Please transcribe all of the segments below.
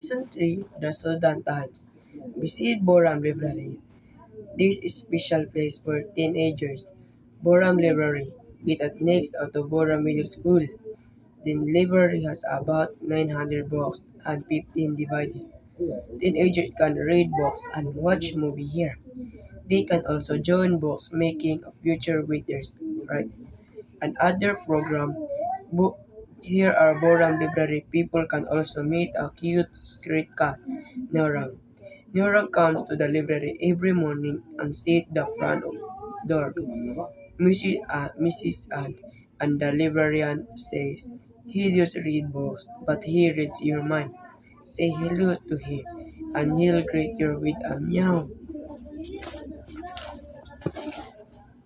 Recently, the Sudan Times visited Boram Library. This is special place for teenagers. Boram Library, located next to Boram Middle School. The library has about 900 books and 15 devices. Teenagers can read books and watch movie here. They can also join books making of future readers, right? And other program. Bo- Here are Boram Library. People can also meet a cute street cat, Norang. Norang comes to the library every morning and sit the front of door. Mrs. Ann and the librarian says, he just read books, but he reads your mind. Say hello to him, and he'll greet you with a meow.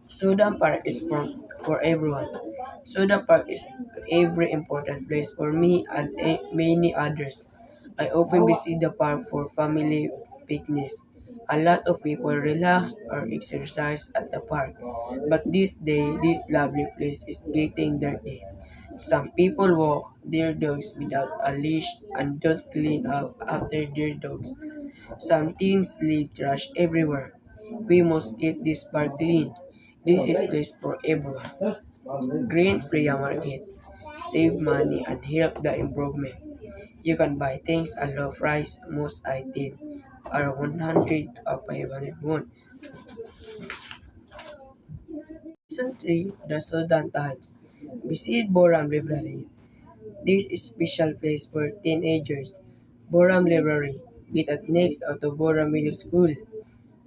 Sudan Park is for everyone. Sudan Park is a very important place for me and many others. I often visit the park for family picnics. A lot of people relax or exercise at the park, but this day, this lovely place is getting dirty. Some people walk their dogs without a leash and don't clean up after their dogs. Some teens leave trash everywhere. We must keep this park clean. This is place for everyone. Green Free Market. Save money and help the improvement. You can buy things at low price. Most items are 100 or 500 won. Recently, the Sudan Times visit Boram Library. This is special place for teenagers. Boram Library, located next to Boram Middle School.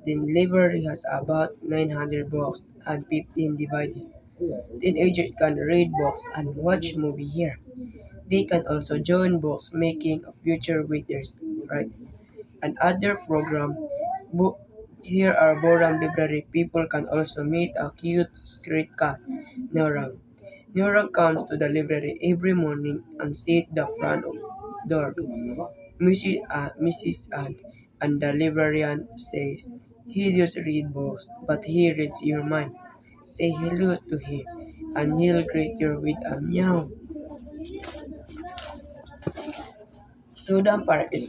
The library has about 900 books and 15 devices. Teenagers can read books and watch movie here. They can also join books making of future readers, right? And other program. Bo- Here are Boram Library. People can also meet a cute street cat, Norang. Norang comes to the library every morning and sit the front of door. Mrs. Ann and the librarian says, he just read books, but he reads your mind. Say hello to him, and he'll greet you with a meow. Sudan Park is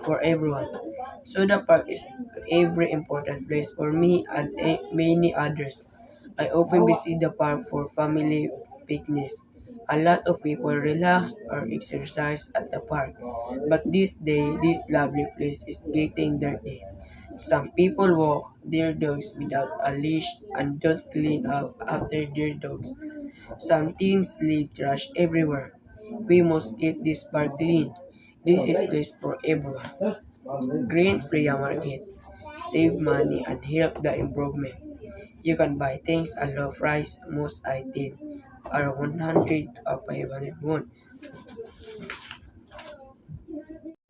for everyone. Sudan Park is a very important place for me and many others. I often visit the park for family picnics. A lot of people relax or exercise at the park, but this day, this lovely place is getting dirty. Some people walk their dogs without a leash and don't clean up after their dogs. Some teens leave trash everywhere. We must keep this park clean. This is place for everyone. Green Free Market. Save money and help the improvement. You can buy things at low price. Most items are 100 or 500 won.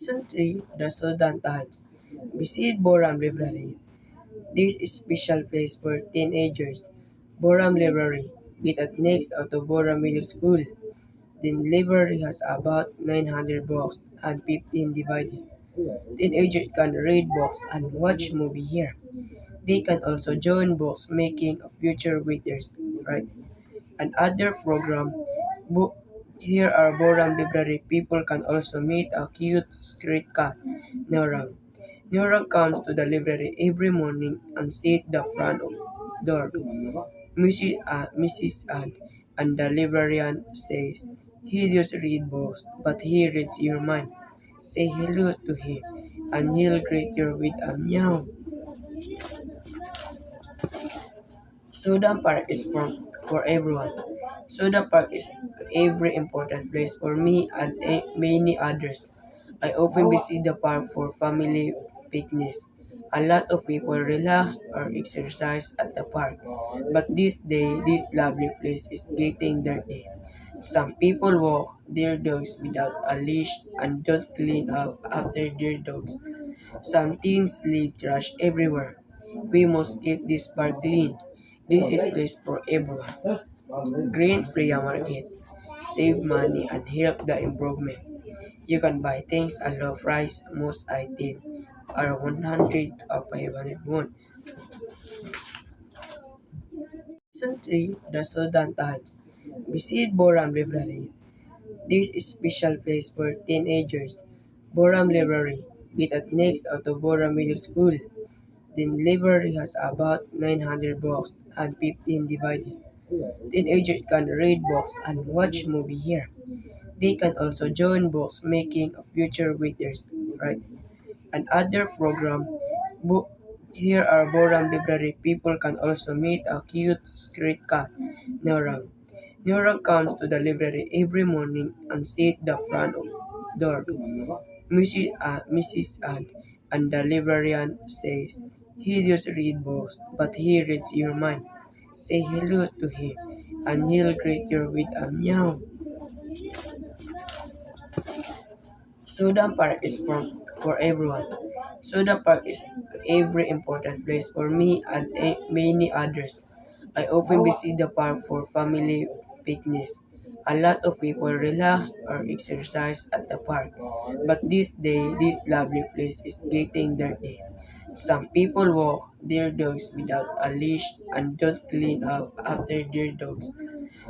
Recently, the Sudan Times visit Boram Library. This is special place for teenagers. Boram Library, located next to Boram Middle School. The library has about 900 books and 15 devices. Teenagers can read books and watch movie here. They can also join books making of future readers, right? And other program. Bo- Here are Boram Library. People can also meet a cute street cat, Norang. Norang comes to the library every morning and sit the front of door. Mrs. Ann and the librarian says, he just read books, but he reads your mind. Say hello to him, and he'll greet you with a meow. Sudan Park is for everyone. Sudan Park is a very important place for me and many others. I often visit the park for family picnics. A lot of people relax or exercise at the park, but this day, this lovely place is getting dirty. Some people walk their dogs without a leash and don't clean up after their dogs. Some teens leave trash everywhere. We must keep this park clean. This is place for everyone. Green Free Market. Save money and help the improvement. You can buy things at low price. Most items are 100 or 500 won. Recently, the Sudan Times visit Boram Library. This is special place for teenagers. Boram Library, bit at next out of Boram Middle School. The library has about 900 books and 15 divided. Teenagers can read books and watch movie here. They can also join books making of future readers, right? And other program, book here are Boram Library. People can also meet a cute street cat, Norang. Norang comes to the library every morning and sit the front of door. Mrs. Ann and the librarian says, he just read books, but he reads your mind. Say hello to him, and he'll greet you with a meow. Sudan Park is for everyone. Sudan Park is a very important place for me and many others. I often visit the park for family picnics. A lot of people relax or exercise at the park, but this day, this lovely place is getting dirty. Some people walk their dogs without a leash and don't clean up after their dogs.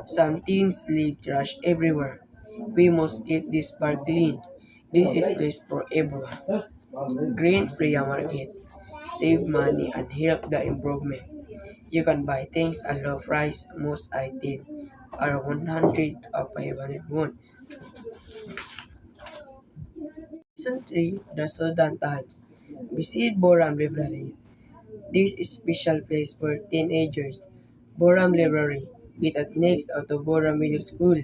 Some teens leave trash everywhere. We must keep this park clean. This is place for everyone. Green free market. Save money and help the improvement. You can buy things at low price. Most items are 100 or 501. Season 3, The Sudan Times. Visit Boram Library. This is special place for teenagers. Boram Library. Bit at next out of Boram Middle School.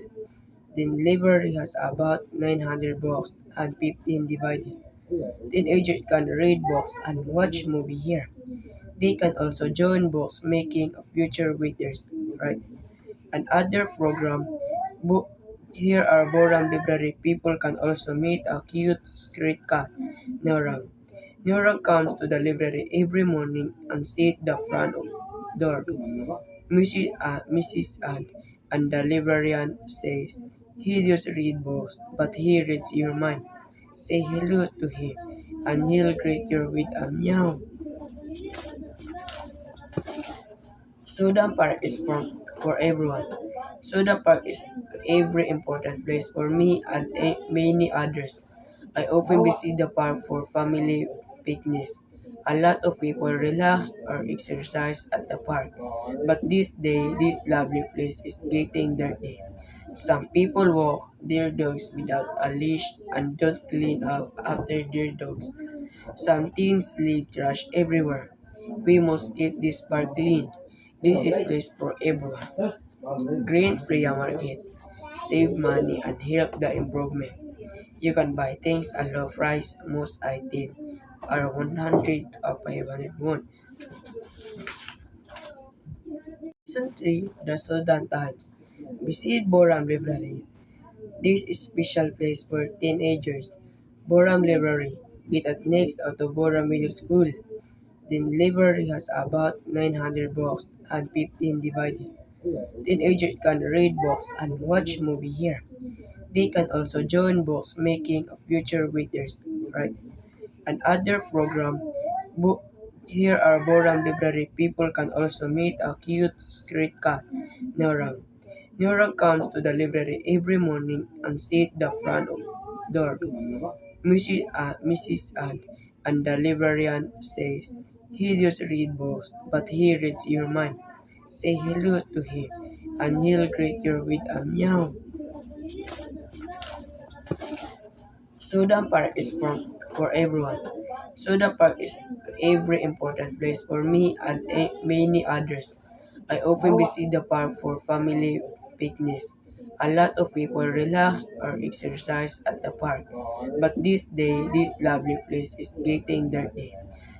The library has about 900 books and 15 divided. Teenagers can read books and watch movie here. They can also join books making of future readers, right? And other program, book here are Boram Library. People can also meet a cute street cat, Norang. Norang comes to the library every morning and sit the front of door. Mrs. Ann and the librarian says, he just read books, but he reads your mind. Say hello to him, and he'll greet you with a meow. Sudan Park is for everyone. Sudan Park is a very important place for me and many others. I often visit the park for family picnics. A lot of people relax or exercise at the park, but this day, this lovely place is getting dirty. Some people walk their dogs without a leash and don't clean up after their dogs. Some teens leave trash everywhere. We must keep this park clean. This is place for everyone. Green free market. Save money and help the improvement. You can buy things at low price. Most items are 100 or 501. Season 3, The Sudan Times. Visit Boram Library. This is special place for teenagers. Boram Library. Bit at next out of Boram Middle School. The library has about 900 books and 15 divided. Teenagers can read books and watch movie here. They can also join books making of future readers, right? And other program, book here are Boram Library. People can also meet a cute street cat, Norang. Norang comes to the library every morning and sit the front of door. Mrs. Ann and the librarian says, he just read books, but he reads your mind. Say hello to him, and he'll greet you with a meow. Sudan Park is for everyone. Sudan Park is a very important place for me and many others. I often visit the park for family picnics. A lot of people relax or exercise at the park, but this day, this lovely place is getting dirty.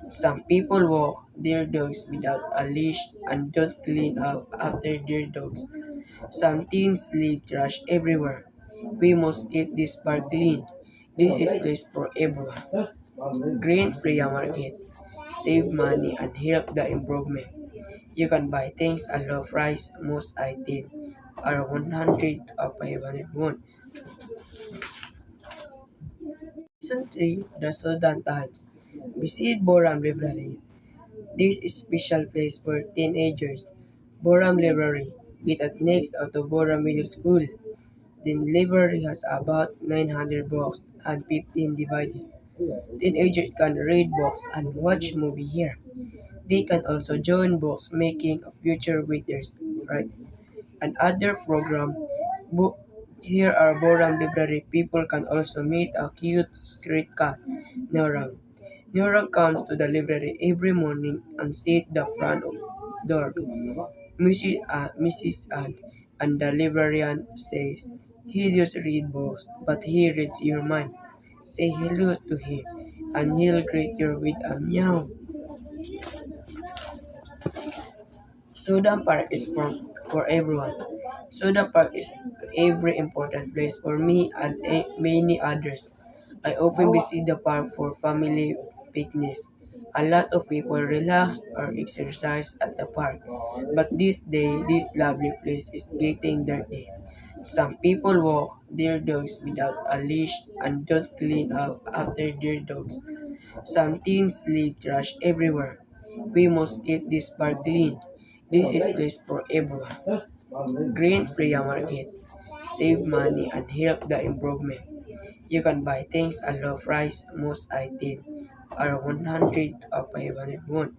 Some people walk their dogs without a leash and don't clean up after their dogs. Some teens leave trash everywhere. We must keep this park clean. This is place for everyone. Green free market. Save money and help the improvement. You can buy things at low price. Most items are 100 or 501. Season 3, The Sudan Times. Visit Boram Library. This is special place for teenagers. Boram Library. Bit at next out of Boram Middle School. The library has about 900 books and 15 divided. Teenagers can read books and watch movie here. They can also join books making a future readers, right? Another program, book here are Boram Library. People can also meet a cute street cat, Norang. Norang comes to the library every morning and sit the front of door. Mrs. Ann and the librarian says, he just read books, but he reads your mind. Say hello to him, and he'll greet you with a meow. Sudan Park is for everyone. Sudan Park is a very important place for me and many others. I often visit the park for family picnics. A lot of people relax or exercise at the park, but this day, this lovely place is getting dirty. Some people walk their dogs without a leash and don't clean up after their dogs. Some teens leave trash everywhere. We must keep this park clean. This is place for everyone. Green Free Market. Save money and help the improvement. You can buy things at low price. Most items are 100 or 500 won.